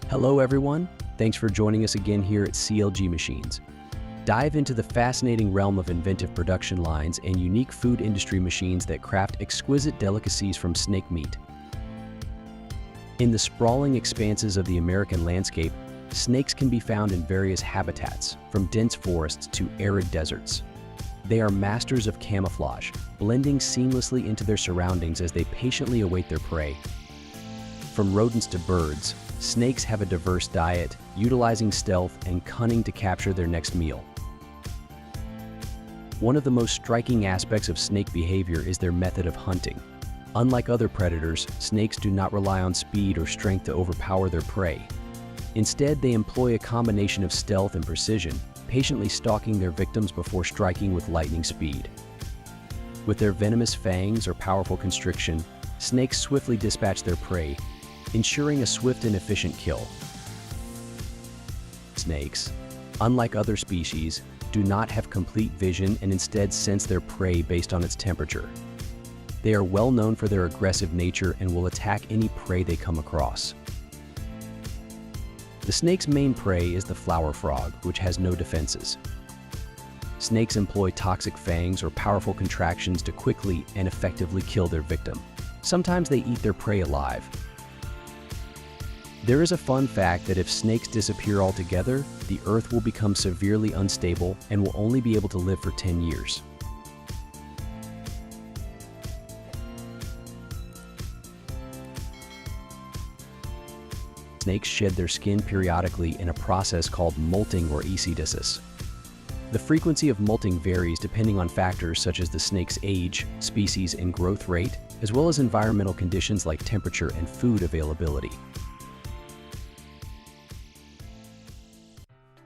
Hello everyone, thanks for joining us again here at clgmachines. Dive into the fascinating realm of inventive production lines and unique food industry machines that craft exquisite delicacies from snake meat. In the sprawling expanses of the American landscape, snakes can be found in various habitats, from dense forests to arid deserts. They are masters of camouflage, blending seamlessly into their surroundings as they patiently await their prey. From rodents to birds, snakes have a diverse diet, utilizing stealth and cunning to capture their next meal. One of the most striking aspects of snake behavior is their method of hunting. Unlike other predators, snakes do not rely on speed or strength to overpower their prey. Instead, they employ a combination of stealth and precision, patiently stalking their victims before striking with lightning speed. With their venomous fangs or powerful constriction, snakes swiftly dispatch their prey, ensuring a swift and efficient kill. Snakes, unlike other species, do not have complete vision and instead sense their prey based on its temperature. They are well known for their aggressive nature and will attack any prey they come across. The snake's main prey is the flower frog, which has no defenses. Snakes employ toxic fangs or powerful contractions to quickly and effectively kill their victim. Sometimes they eat their prey alive. There is a fun fact that if snakes disappear altogether, the Earth will become severely unstable and will only be able to live for 10 years. Snakes shed their skin periodically in a process called molting or ecdysis. The frequency of molting varies depending on factors such as the snake's age, species, and growth rate, as well as environmental conditions like temperature and food availability.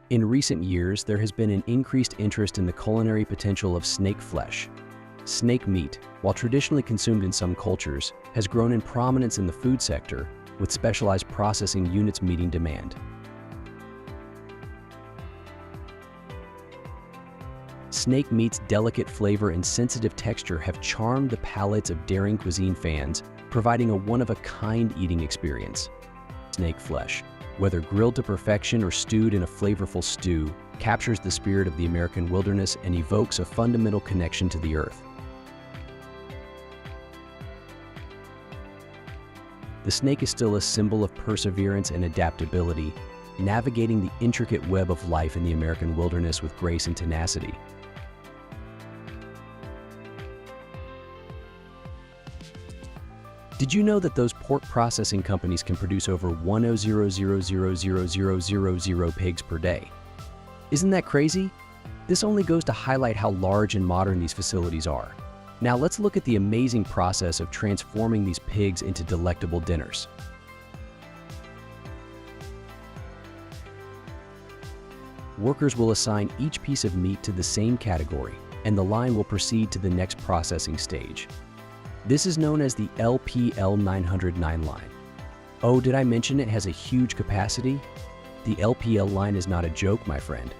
In recent years, there has been an increased interest in the culinary potential of snake flesh. Snake meat, while traditionally consumed in some cultures, has grown in prominence in the food sector, with specialized processing units meeting demand. Snake meat's delicate flavor and sensitive texture have charmed the palates of daring cuisine fans, providing a one-of-a-kind eating experience. Snake flesh, whether grilled to perfection or stewed in a flavorful stew, captures the spirit of the American wilderness and evokes a fundamental connection to the earth. The snake is still a symbol of perseverance and adaptability, navigating the intricate web of life in the American wilderness with grace and tenacity. Did you know that those pork processing companies can produce over 1,000,000 pigs per day? Isn't that crazy? This only goes to highlight how large and modern these facilities are. Now let's look at the amazing process of transforming these pigs into delectable dinners. Workers will assign each piece of meat to the same category, and the line will proceed to the next processing stage. This is known as the LPL 909 line. Oh, did I mention it has a huge capacity? The LPL line is not a joke, my friend.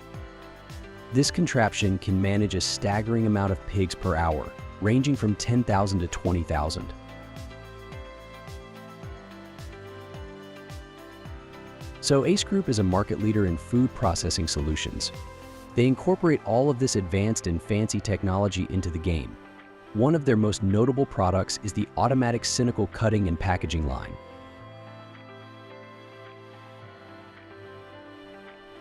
This contraption can manage a staggering amount of pigs per hour, ranging from 10,000 to 20,000. So Ace Group is a market leader in food processing solutions. They incorporate all of this advanced and fancy technology into the game. One of their most notable products is the automatic cynical cutting and packaging line.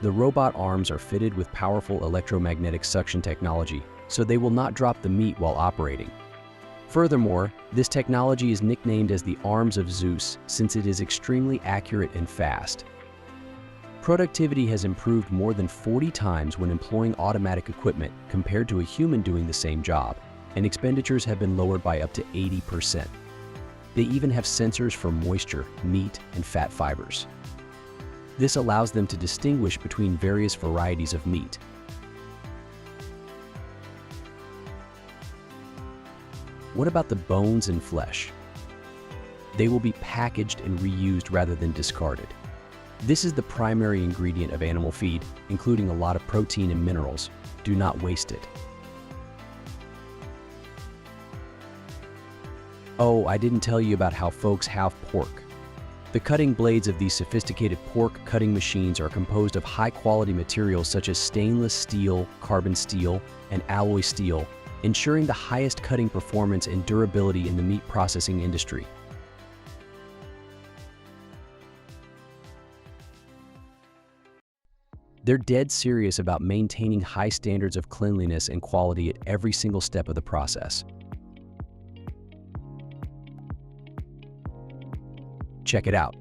The robot arms are fitted with powerful electromagnetic suction technology, so they will not drop the meat while operating. Furthermore, this technology is nicknamed as the Arms of Zeus since it is extremely accurate and fast. Productivity has improved more than 40 times when employing automatic equipment compared to a human doing the same job, and expenditures have been lowered by up to 80%. They even have sensors for moisture, meat, and fat fibers. This allows them to distinguish between various varieties of meat. What about the bones and flesh? They will be packaged and reused rather than discarded. This is the primary ingredient of animal feed, including a lot of protein and minerals. Do not waste it. Oh, I didn't tell you about how folks have pork. The cutting blades of these sophisticated pork cutting machines are composed of high-quality materials such as stainless steel, carbon steel, and alloy steel, ensuring the highest cutting performance and durability in the meat processing industry. They're dead serious about maintaining high standards of cleanliness and quality at every single step of the process. Check it out.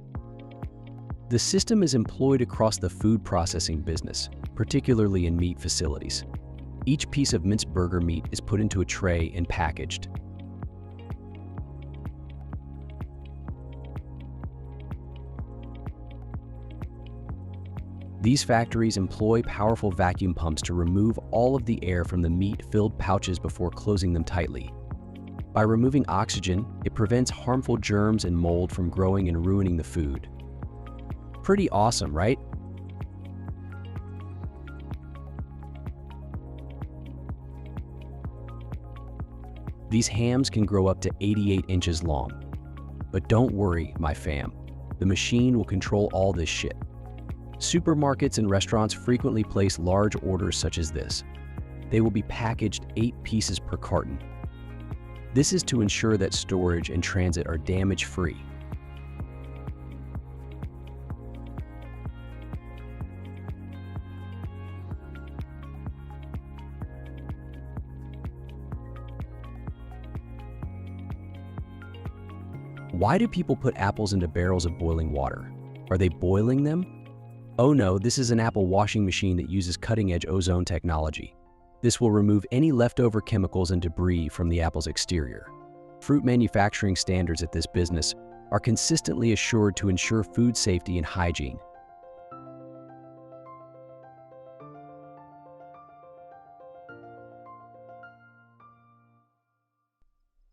The system is employed across the food processing business, particularly in meat facilities. Each piece of minced burger meat is put into a tray and packaged. These factories employ powerful vacuum pumps to remove all of the air from the meat-filled pouches before closing them tightly. By removing oxygen, it prevents harmful germs and mold from growing and ruining the food. Pretty awesome, right? These hams can grow up to 88 inches long. But don't worry, my fam. The machine will control all this shit. Supermarkets and restaurants frequently place large orders such as this. They will be packaged 8 pieces per carton. This is to ensure that storage and transit are damage-free. Why do people put apples into barrels of boiling water? Are they boiling them? Oh no, this is an apple washing machine that uses cutting-edge ozone technology. This will remove any leftover chemicals and debris from the apple's exterior. Fruit manufacturing standards at this business are consistently assured to ensure food safety and hygiene.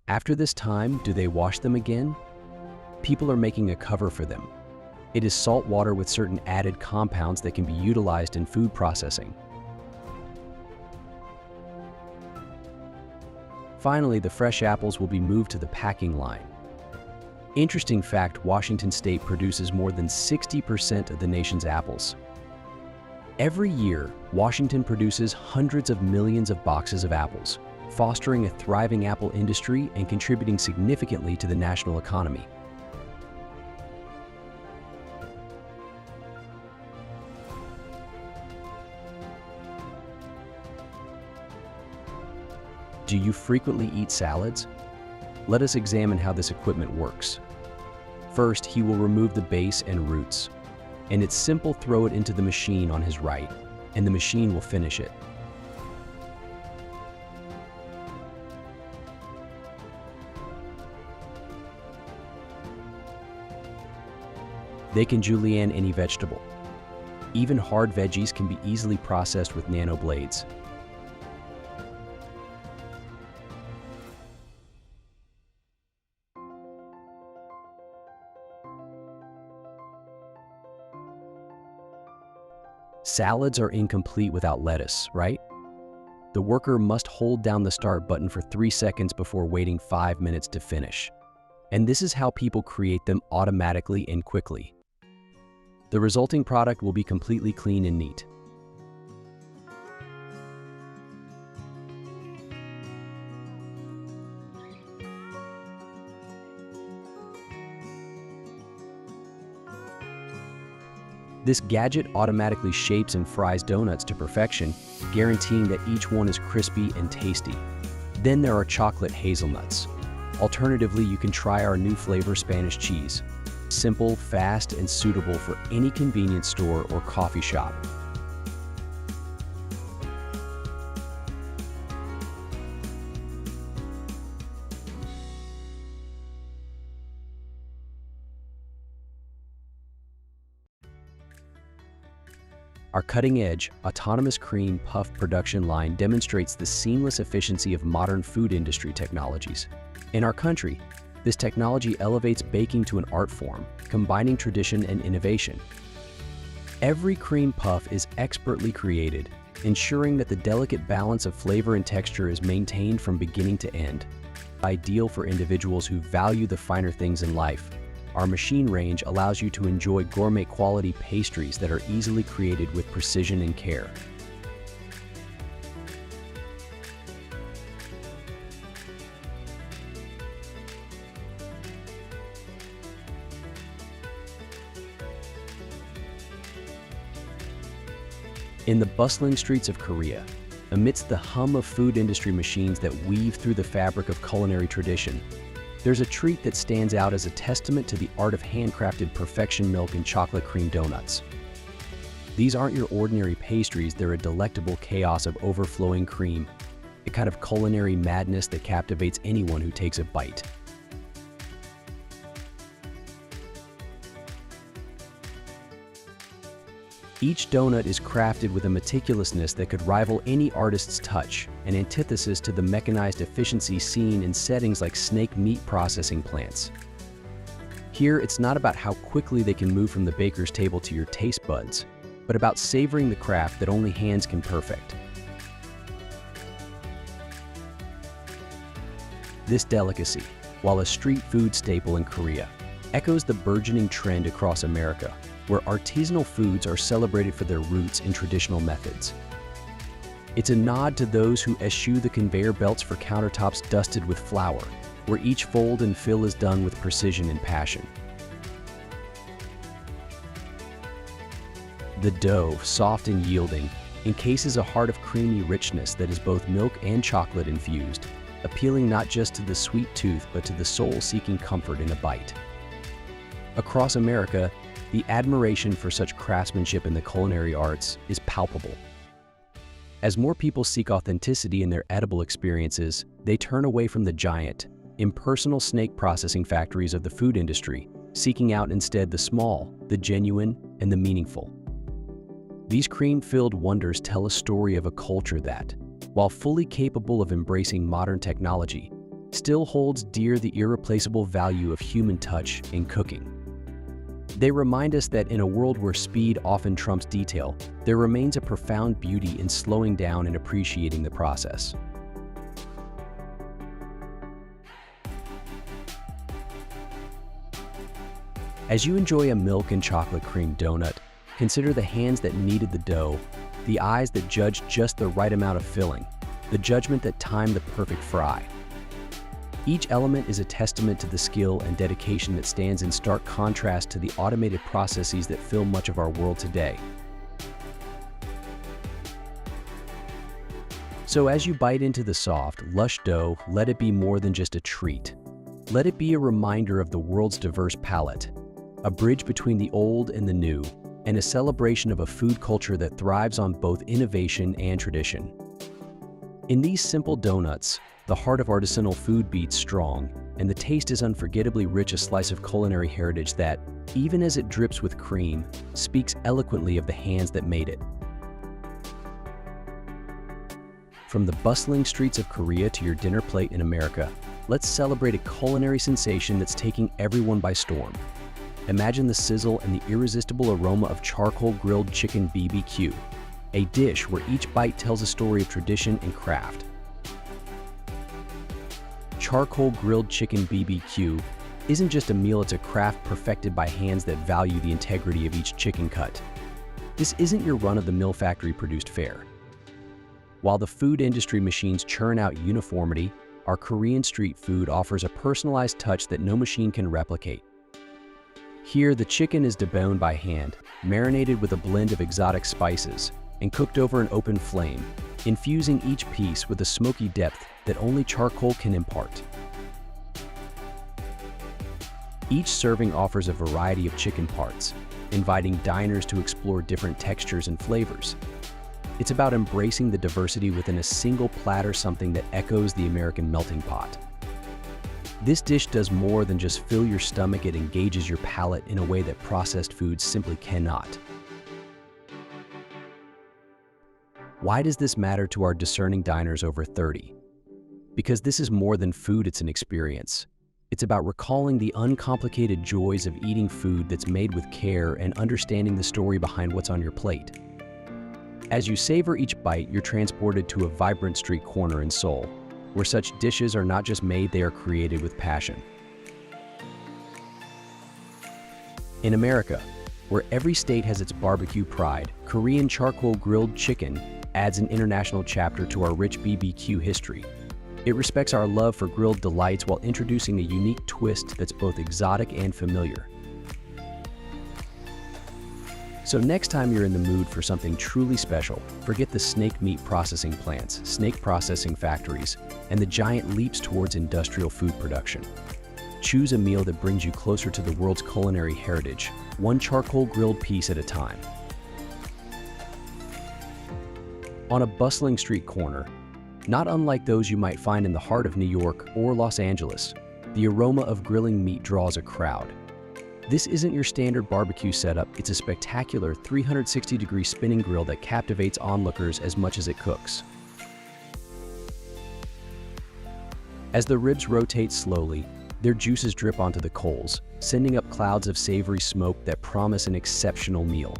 After this time, do they wash them again? People are making a cover for them. It is salt water with certain added compounds that can be utilized in food processing. Finally, the fresh apples will be moved to the packing line. Interesting fact, Washington State produces more than 60% of the nation's apples. Every year, Washington produces hundreds of millions of boxes of apples, fostering a thriving apple industry and contributing significantly to the national economy. Do you frequently eat salads? Let us examine how this equipment works. First, he will remove the base and roots. And it's simple, throw it into the machine on his right, and the machine will finish it. They can julienne any vegetable. Even hard veggies can be easily processed with nano blades. Salads are incomplete without lettuce, right? The worker must hold down the start button for 3 seconds before waiting 5 minutes to finish. And this is how people create them automatically and quickly. The resulting product will be completely clean and neat. This gadget automatically shapes and fries donuts to perfection, guaranteeing that each one is crispy and tasty. Then there are chocolate hazelnuts. Alternatively, you can try our new flavor Spanish cheese. Simple, fast, and suitable for any convenience store or coffee shop. Our cutting-edge, autonomous cream puff production line demonstrates the seamless efficiency of modern food industry technologies. In our country, this technology elevates baking to an art form, combining tradition and innovation. Every cream puff is expertly created, ensuring that the delicate balance of flavor and texture is maintained from beginning to end. Ideal for individuals who value the finer things in life, our machine range allows you to enjoy gourmet quality pastries that are easily created with precision and care. In the bustling streets of Korea, amidst the hum of food industry machines that weave through the fabric of culinary tradition, there's a treat that stands out as a testament to the art of handcrafted perfection: milk and chocolate cream donuts. These aren't your ordinary pastries, they're a delectable chaos of overflowing cream, a kind of culinary madness that captivates anyone who takes a bite. Each donut is crafted with a meticulousness that could rival any artist's touch, an antithesis to the mechanized efficiency seen in settings like snake meat processing plants. Here, it's not about how quickly they can move from the baker's table to your taste buds, but about savoring the craft that only hands can perfect. This delicacy, while a street food staple in Korea, echoes the burgeoning trend across America, where artisanal foods are celebrated for their roots in traditional methods. It's a nod to those who eschew the conveyor belts for countertops dusted with flour, where each fold and fill is done with precision and passion. The dough, soft and yielding, encases a heart of creamy richness that is both milk and chocolate infused, appealing not just to the sweet tooth but to the soul seeking comfort in a bite. Across America, the admiration for such craftsmanship in the culinary arts is palpable. As more people seek authenticity in their edible experiences, they turn away from the giant, impersonal snake processing factories of the food industry, seeking out instead the small, the genuine, and the meaningful. These cream-filled wonders tell a story of a culture that, while fully capable of embracing modern technology, still holds dear the irreplaceable value of human touch in cooking. They remind us that in a world where speed often trumps detail, there remains a profound beauty in slowing down and appreciating the process. As you enjoy a milk and chocolate cream donut, consider the hands that kneaded the dough, the eyes that judged just the right amount of filling, the judgment that timed the perfect fry. Each element is a testament to the skill and dedication that stands in stark contrast to the automated processes that fill much of our world today. So as you bite into the soft, lush dough, let it be more than just a treat. Let it be a reminder of the world's diverse palate, a bridge between the old and the new, and a celebration of a food culture that thrives on both innovation and tradition. In these simple donuts, the heart of artisanal food beats strong, and the taste is unforgettably rich, a slice of culinary heritage that, even as it drips with cream, speaks eloquently of the hands that made it. From the bustling streets of Korea to your dinner plate in America, let's celebrate a culinary sensation that's taking everyone by storm. Imagine the sizzle and the irresistible aroma of charcoal grilled chicken BBQ, a dish where each bite tells a story of tradition and craft. Charcoal grilled chicken BBQ isn't just a meal, it's a craft perfected by hands that value the integrity of each chicken cut. This isn't your run-of-the-mill factory-produced fare. While the food industry machines churn out uniformity, our Korean street food offers a personalized touch that no machine can replicate. Here, the chicken is deboned by hand, marinated with a blend of exotic spices, and cooked over an open flame, infusing each piece with a smoky depth that only charcoal can impart. Each serving offers a variety of chicken parts, inviting diners to explore different textures and flavors. It's about embracing the diversity within a single platter, something that echoes the American melting pot. This dish does more than just fill your stomach, it engages your palate in a way that processed foods simply cannot. Why does this matter to our discerning diners over 30? Because this is more than food, it's an experience. It's about recalling the uncomplicated joys of eating food that's made with care and understanding the story behind what's on your plate. As you savor each bite, you're transported to a vibrant street corner in Seoul, where such dishes are not just made, they are created with passion. In America, where every state has its barbecue pride, Korean charcoal grilled chicken adds an international chapter to our rich BBQ history. It respects our love for grilled delights while introducing a unique twist that's both exotic and familiar. So next time you're in the mood for something truly special, forget the snake meat processing plants, snake processing factories, and the giant leaps towards industrial food production. Choose a meal that brings you closer to the world's culinary heritage, one charcoal grilled piece at a time. On a bustling street corner, not unlike those you might find in the heart of New York or Los Angeles, the aroma of grilling meat draws a crowd. This isn't your standard barbecue setup, it's a spectacular 360-degree spinning grill that captivates onlookers as much as it cooks. As the ribs rotate slowly, their juices drip onto the coals, sending up clouds of savory smoke that promise an exceptional meal.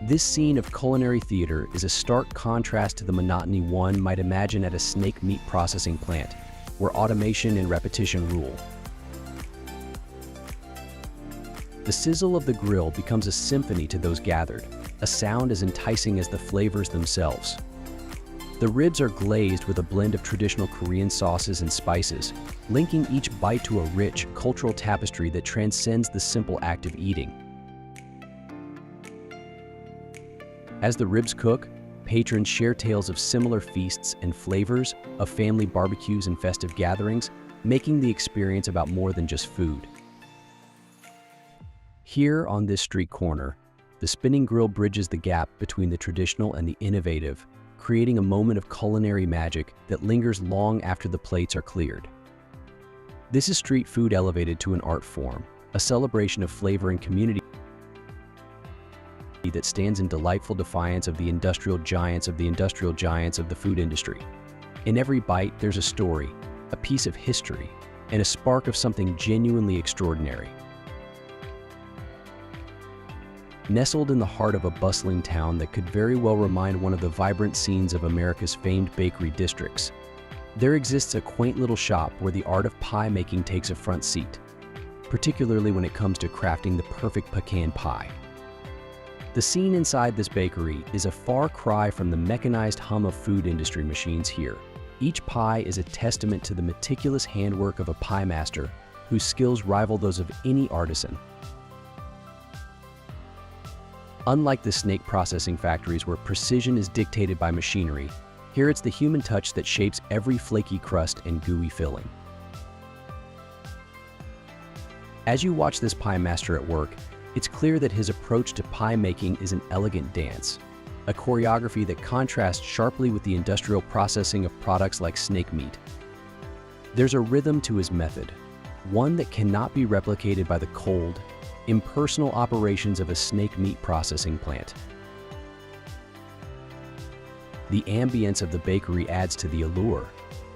This scene of culinary theater is a stark contrast to the monotony one might imagine at a snake meat processing plant, where automation and repetition rule. The sizzle of the grill becomes a symphony to those gathered, a sound as enticing as the flavors themselves. The ribs are glazed with a blend of traditional Korean sauces and spices, linking each bite to a rich, cultural tapestry that transcends the simple act of eating. As the ribs cook, patrons share tales of similar feasts and flavors, of family barbecues and festive gatherings, making the experience about more than just food. Here on this street corner, the spinning grill bridges the gap between the traditional and the innovative, creating a moment of culinary magic that lingers long after the plates are cleared. This is street food elevated to an art form, a celebration of flavor and community that stands in delightful defiance of the industrial giants of the food industry. In every bite, there's a story, a piece of history, and a spark of something genuinely extraordinary. Nestled in the heart of a bustling town that could very well remind one of the vibrant scenes of America's famed bakery districts, there exists a quaint little shop where the art of pie making takes a front seat, particularly when it comes to crafting the perfect pecan pie. The scene inside this bakery is a far cry from the mechanized hum of food industry machines here. Each pie is a testament to the meticulous handwork of a pie master whose skills rival those of any artisan. Unlike the snake processing factories where precision is dictated by machinery, here it's the human touch that shapes every flaky crust and gooey filling. As you watch this pie master at work, it's clear that his approach to pie making is an elegant dance, a choreography that contrasts sharply with the industrial processing of products like snake meat. There's a rhythm to his method, one that cannot be replicated by the cold, impersonal operations of a snake meat processing plant. The ambience of the bakery adds to the allure,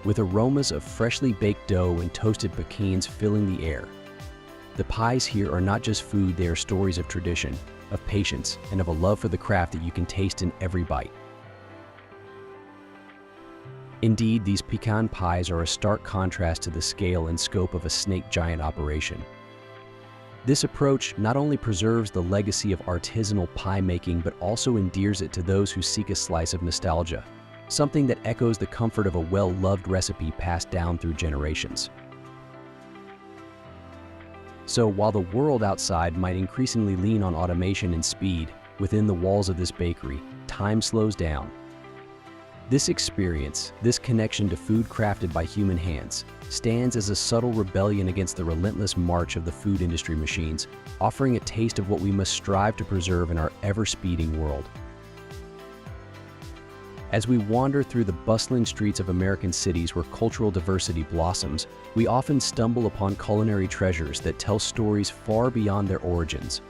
with aromas of freshly baked dough and toasted pecans filling the air. The pies here are not just food, they are stories of tradition, of patience, and of a love for the craft that you can taste in every bite. Indeed, these pecan pies are a stark contrast to the scale and scope of a snake giant operation. This approach not only preserves the legacy of artisanal pie making, but also endears it to those who seek a slice of nostalgia, something that echoes the comfort of a well-loved recipe passed down through generations. So while the world outside might increasingly lean on automation and speed, within the walls of this bakery, time slows down. This experience, this connection to food crafted by human hands, stands as a subtle rebellion against the relentless march of the food industry machines, offering a taste of what we must strive to preserve in our ever-speeding world. As we wander through the bustling streets of American cities where cultural diversity blossoms, we often stumble upon culinary treasures that tell stories far beyond their origins.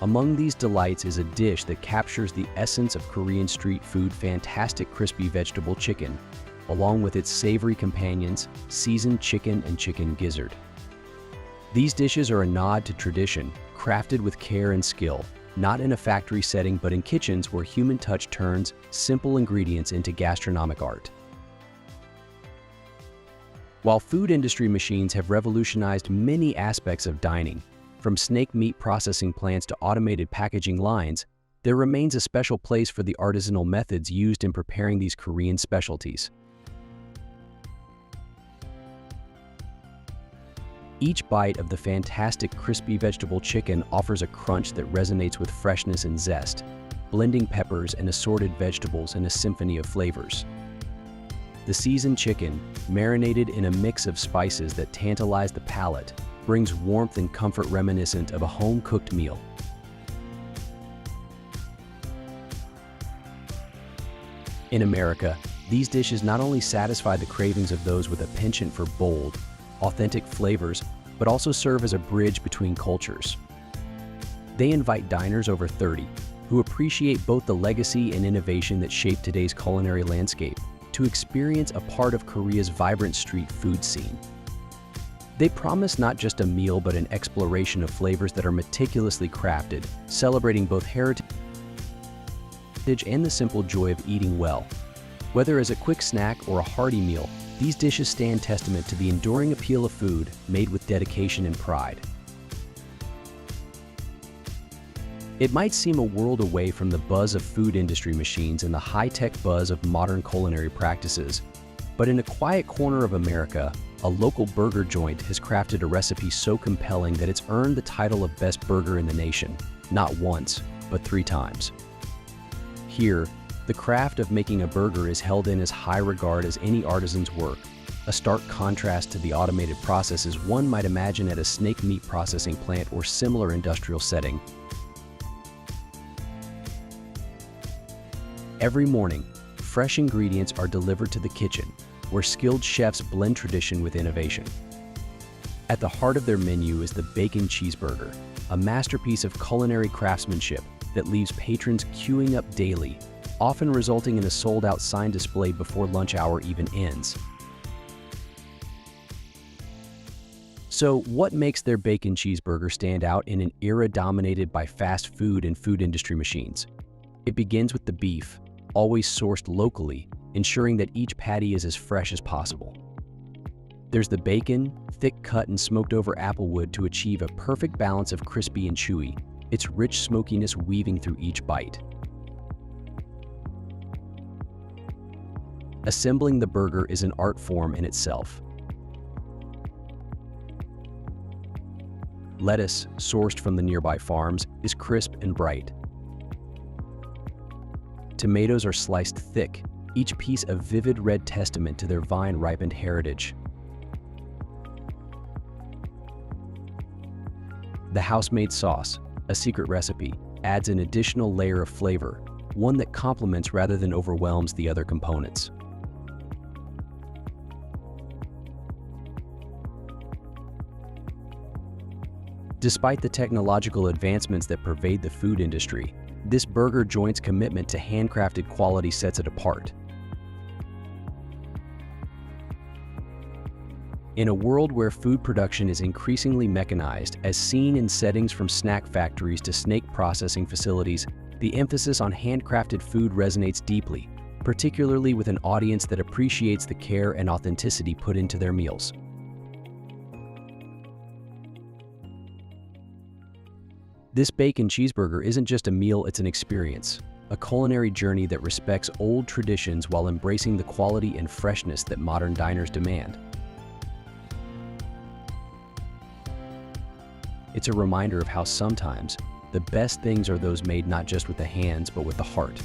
Among these delights is a dish that captures the essence of Korean street food, fantastic crispy vegetable chicken, along with its savory companions, seasoned chicken and chicken gizzard. These dishes are a nod to tradition, crafted with care and skill, not in a factory setting but in kitchens where human touch turns simple ingredients into gastronomic art. While food industry machines have revolutionized many aspects of dining, From snake meat processing plants to automated packaging lines, there remains a special place for the artisanal methods used in preparing these Korean specialties. Each bite of the fantastic crispy vegetable chicken offers a crunch that resonates with freshness and zest, blending peppers and assorted vegetables in a symphony of flavors. The seasoned chicken, marinated in a mix of spices that tantalize the palate, brings warmth and comfort reminiscent of a home-cooked meal. In America, these dishes not only satisfy the cravings of those with a penchant for bold, authentic flavors, but also serve as a bridge between cultures. They invite diners over 30, who appreciate both the legacy and innovation that shape today's culinary landscape, to experience a part of Korea's vibrant street food scene. They promise not just a meal, but an exploration of flavors that are meticulously crafted, celebrating both heritage and the simple joy of eating well. Whether as a quick snack or a hearty meal, these dishes stand testament to the enduring appeal of food made with dedication and pride. It might seem a world away from the buzz of food industry machines and the high-tech buzz of modern culinary practices, but in a quiet corner of America, a local burger joint has crafted a recipe so compelling that it's earned the title of best burger in the nation, not once, but 3 times. Here, the craft of making a burger is held in as high regard as any artisan's work, a stark contrast to the automated processes one might imagine at a snake meat processing plant or similar industrial setting. Every morning, fresh ingredients are delivered to the kitchen, where skilled chefs blend tradition with innovation. At the heart of their menu is the bacon cheeseburger, a masterpiece of culinary craftsmanship that leaves patrons queuing up daily, often resulting in a sold-out sign display before lunch hour even ends. So, what makes their bacon cheeseburger stand out in an era dominated by fast food and food industry machines? It begins with the beef, always sourced locally, ensuring that each patty is as fresh as possible. There's the bacon, thick cut and smoked over applewood to achieve a perfect balance of crispy and chewy, its rich smokiness weaving through each bite. Assembling the burger is an art form in itself. Lettuce, sourced from the nearby farms, is crisp and bright. Tomatoes are sliced thick, each piece a vivid red testament to their vine-ripened heritage. The house-made sauce, a secret recipe, adds an additional layer of flavor, one that complements rather than overwhelms the other components. Despite the technological advancements that pervade the food industry, this burger joint's commitment to handcrafted quality sets it apart. In a world where food production is increasingly mechanized, as seen in settings from snack factories to snake processing facilities, the emphasis on handcrafted food resonates deeply, particularly with an audience that appreciates the care and authenticity put into their meals. This bacon cheeseburger isn't just a meal, it's an experience, a culinary journey that respects old traditions while embracing the quality and freshness that modern diners demand. It's a reminder of how sometimes the best things are those made not just with the hands, but with the heart.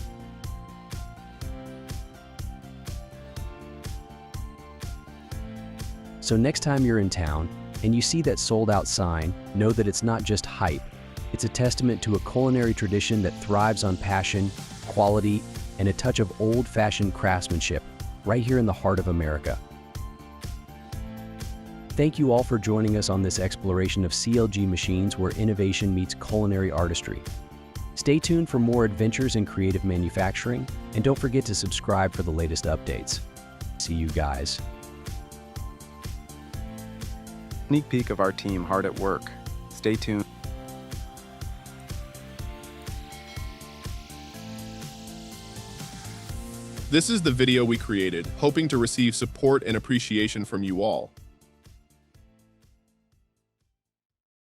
So next time you're in town and you see that sold-out sign, know that it's not just hype. It's a testament to a culinary tradition that thrives on passion, quality, and a touch of old-fashioned craftsmanship right here in the heart of America. Thank you all for joining us on this exploration of CLG Machines, where innovation meets culinary artistry. Stay tuned for more adventures in creative manufacturing, and don't forget to subscribe for the latest updates. See you guys. Sneak peek of our team hard at work. Stay tuned. This is the video we created, hoping to receive support and appreciation from you all.